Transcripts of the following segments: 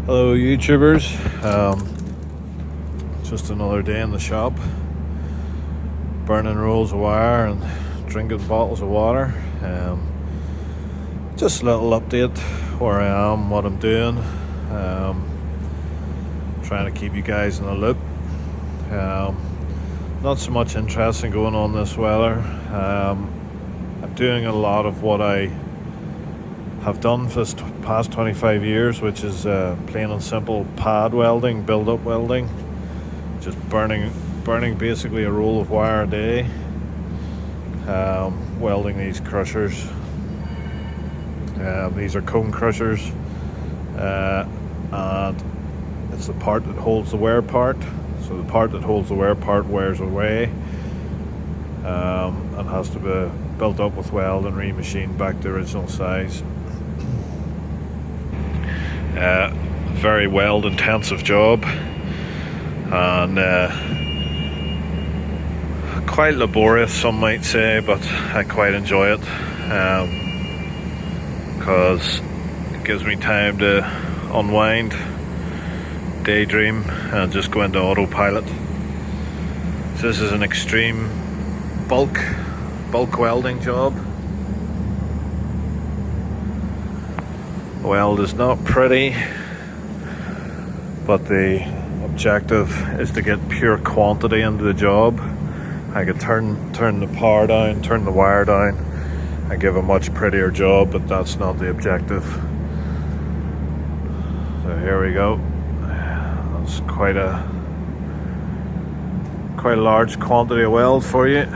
Hello YouTubers, just another day in the shop, burning rolls of wire and drinking bottles of water. Just a little update where I am, what I'm doing, trying to keep you guys in the loop. Not so much interesting going on this weather. I'm doing a lot of what I have done for this past 25 years, which is plain and simple pad welding, build-up welding, just burning basically a roll of wire a day, welding these crushers. These are cone crushers, and it's the part that holds the wear part. So the part that holds the wear part wears away, and has to be built up with weld and remachined back to original size. Very weld intensive job, and quite laborious, some might say, but I quite enjoy it because it gives me time to unwind, daydream, and just go into autopilot. So this is an extreme bulk welding job. Weld is not pretty, but the objective is to get pure quantity into the job. I could turn the power down, turn the wire down, and give a much prettier job, but that's not the objective. So here we go. That's quite a large quantity of weld for you.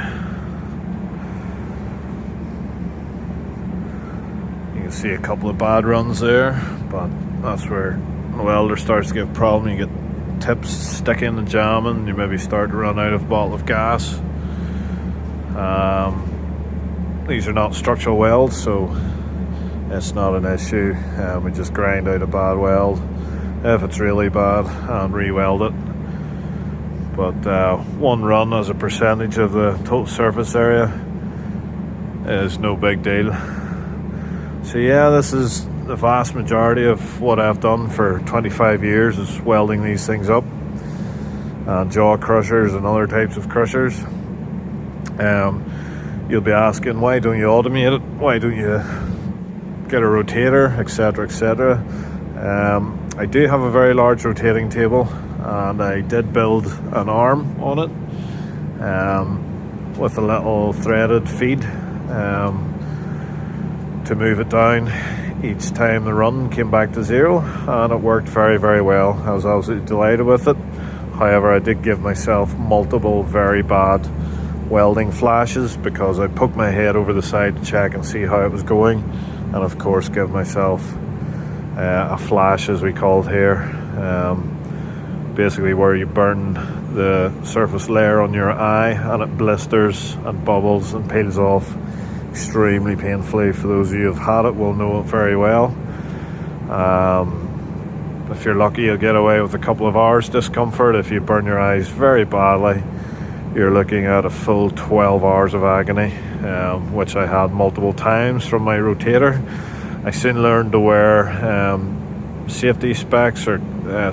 See a couple of bad runs there, but that's where the welder starts to get a problem. You get tips sticking and jamming, you maybe start to run out of a bottle of gas. These are not structural welds, so it's not an issue. We just grind out a bad weld if it's really bad and re-weld it. But one run as a percentage of the total surface area is no big deal. So yeah, this is the vast majority of what I've done for 25 years, is welding these things up, and jaw crushers and other types of crushers. You'll be asking, why don't you automate it? Why don't you get a rotator, etc., etc.? I do have a very large rotating table, and I did build an arm on it with a little threaded feed to move it down each time the run came back to zero, and it worked very, very well. I was absolutely delighted with it. However, I did give myself multiple very bad welding flashes because I poked my head over the side to check and see how it was going, and of course give myself a flash, as we call it here, basically where you burn the surface layer on your eye and it blisters and bubbles and peels off extremely painfully. For those of you who've had it will know it very well. If you're lucky, you'll get away with a couple of hours discomfort. If you burn your eyes very badly, you're looking at a full 12 hours of agony, which I had multiple times from my rotator. I soon learned to wear safety specs or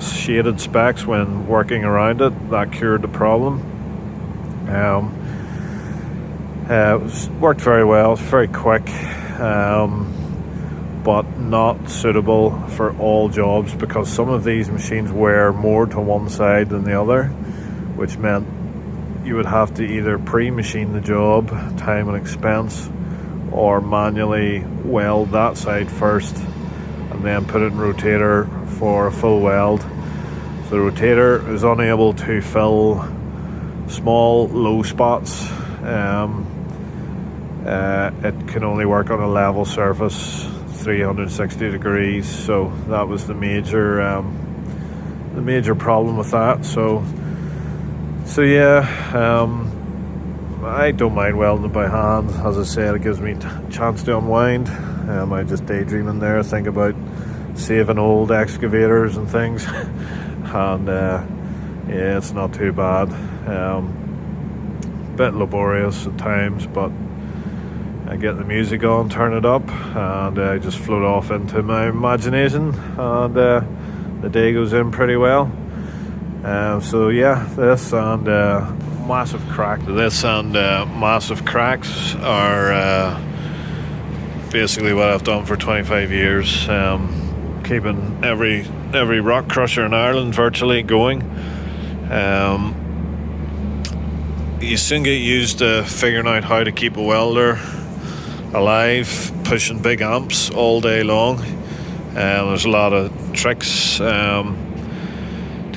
shaded specs when working around it. That cured the problem. It worked very well, it's very quick, but not suitable for all jobs because some of these machines wear more to one side than the other, which meant you would have to either pre-machine the job, time and expense, or manually weld that side first and then put it in rotator for a full weld. So the rotator is unable to fill small low spots. It can only work on a level surface 360 degrees, so that was the major problem with that. So yeah, I don't mind welding it by hand. As I said, it gives me a chance to unwind. I just daydream in there, think about saving old excavators and things, and yeah, it's not too bad. Bit laborious at times, but I get the music on, turn it up, and I just float off into my imagination and the day goes in pretty well. So yeah, this and massive crack. This and massive cracks are basically what I've done for 25 years, keeping every rock crusher in Ireland virtually going. You soon get used to figuring out how to keep a welder alive, pushing big amps all day long. There's a lot of tricks to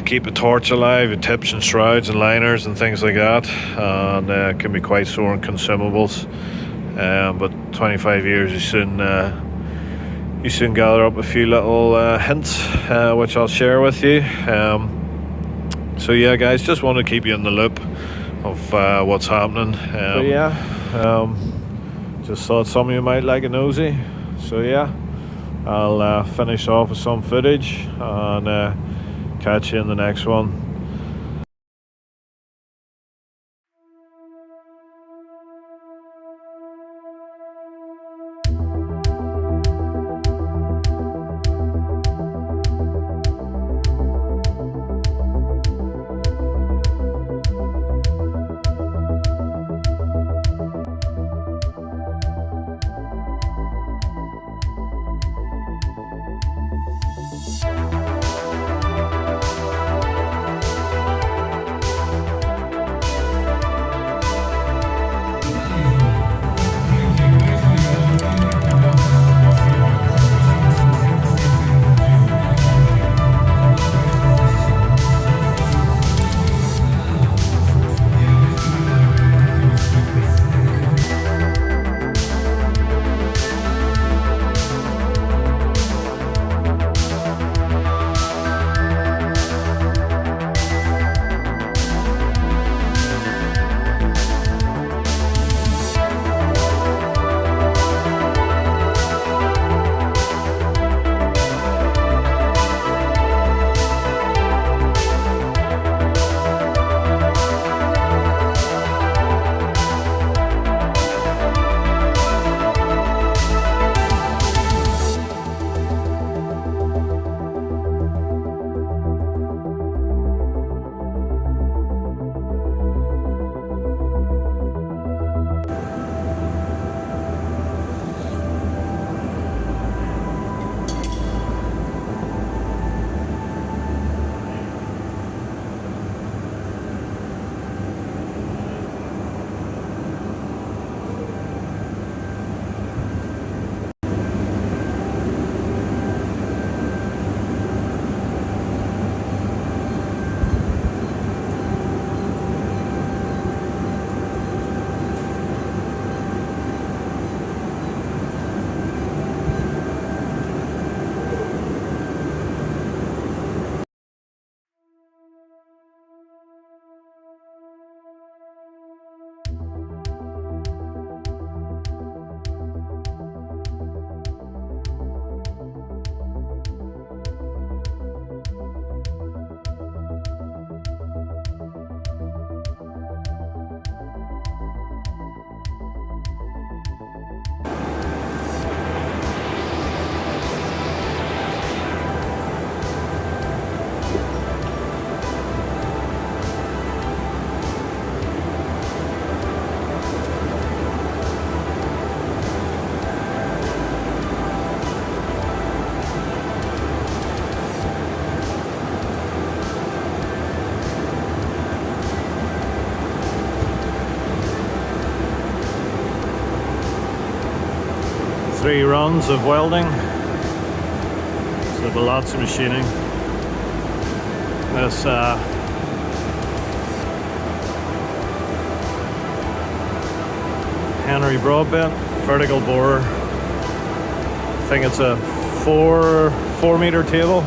keep a torch alive, with tips and shrouds and liners and things like that, and it can be quite sore on consumables. But 25 years, you soon gather up a few little hints, which I'll share with you. So yeah, guys, just want to keep you in the loop of what's happening. Just thought some of you might like a nosy. So yeah, I'll finish off with some footage and catch you in the next one. Three runs of welding, so there'll be lots of machining. This Henry Broadbent vertical borer. I think it's a 4-meter table.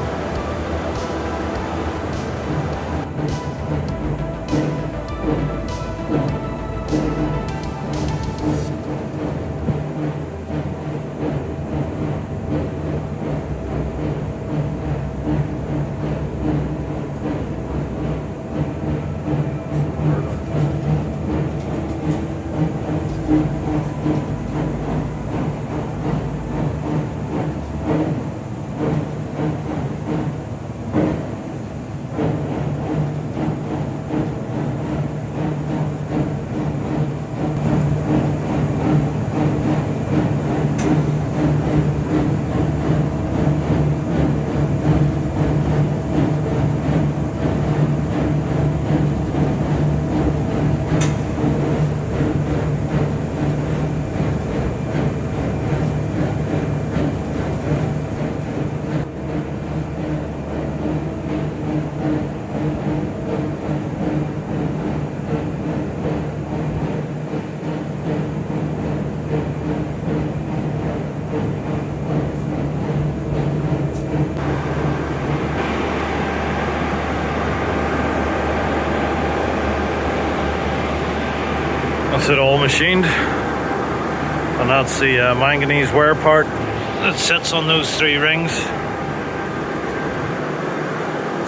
That's it all machined, and that's the manganese wear part that sits on those 3 rings.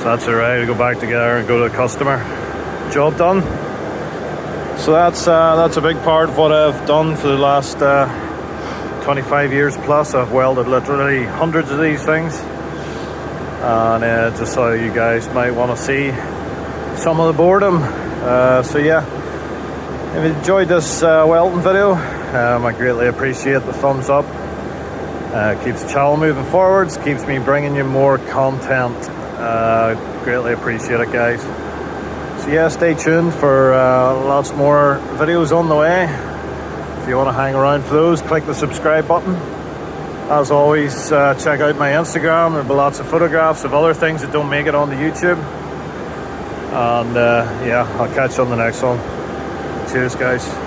So that's it, ready to go back together and go to the customer. Job done. So that's a big part of what I've done for the last 25 years plus. I've welded literally hundreds of these things, and just so you guys might want to see some of the boredom. So yeah, if you enjoyed this welding video, I greatly appreciate the thumbs up. Keeps the channel moving forwards, keeps me bringing you more content. Greatly appreciate it, guys. So yeah, stay tuned for lots more videos on the way. If you want to hang around for those, click the subscribe button. As always, check out my Instagram. There'll be lots of photographs of other things that don't make it onto YouTube. And yeah, I'll catch you on the next one. Cheers, guys.